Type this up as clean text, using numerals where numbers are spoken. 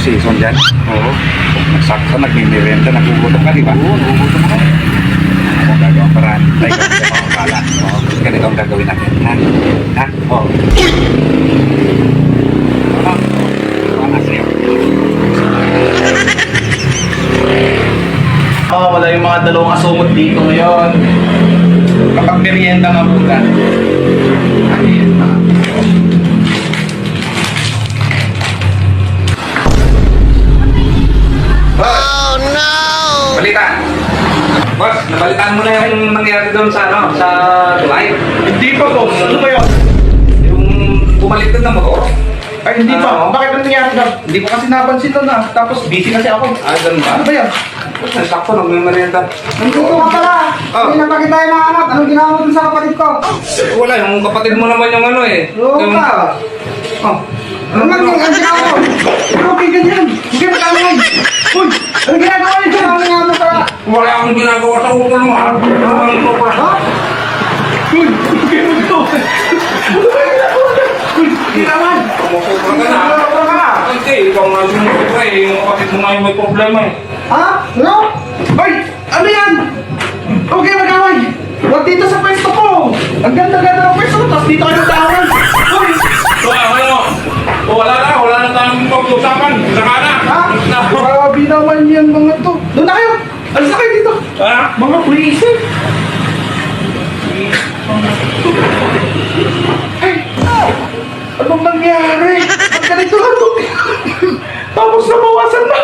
season dyan. Oo. Sakto, nagmimerienda, nagugutom ka, di ba? Oo, nagugutom ako. Ako ang gagawang paraan. Tayo ka sa mga kala. Oo, ganito ang gagawin natin. Ha? Ha? Oo. Ano sa'yo? Wala yung mga dalawang asungot dito ngayon. Kapag merienda nga muna. Merienda. Oh no! Balita! Boss, nabalitaan mo na yung nangyari doon sa ano, sa tulay? Hindi pa, boss. Ano ba yun? Yung bumaliktad ng motor? Ay, hindi pa. Bakit ano nangyari na? Hindi ko kasi napansin doon na. Tapos busy kasi ako. Ganun ba? Ano ba yan? Sakto, nagmimerienda. Nandito ka pala. Oh. Hindi na pa kita hinahanap. Anong ginawa mo dun sa kapatid ko? Wala, yung kapatid mo naman yung ano eh. Oo Yung... ka. Oh. Ano man yung ginawa mo? Okay, ganyan. Hindi ba kami yan? Uy! Anong ginagawa niyo? Ano nga mo pala? Wala akong ginagawa sa ulo mo ha. Ha? Uy! Okay mo ito. Uy! Hindi naman. Kumusupra ka na. Ano ka? Hindi, ikaw nga sumusupra eh. Yung kapatid mo nga yung may problema eh. Ha? Ano? Uy! Ano yan? Okay, mag-away. Huwag dito sa pwesto ko. Ang ganda-ganda ng pwesto ko. Tapos dito kayo mag-away. Uy! So, ano? Wala na tayong pag-usapan. Saka na. Ha? Grabe naman yan mga to. Doon na kayo. Alis na kayo dito. Ha? Mga crazy. Ay! Anong nangyari? Ang ganito lang to. Tapos nabawasan na.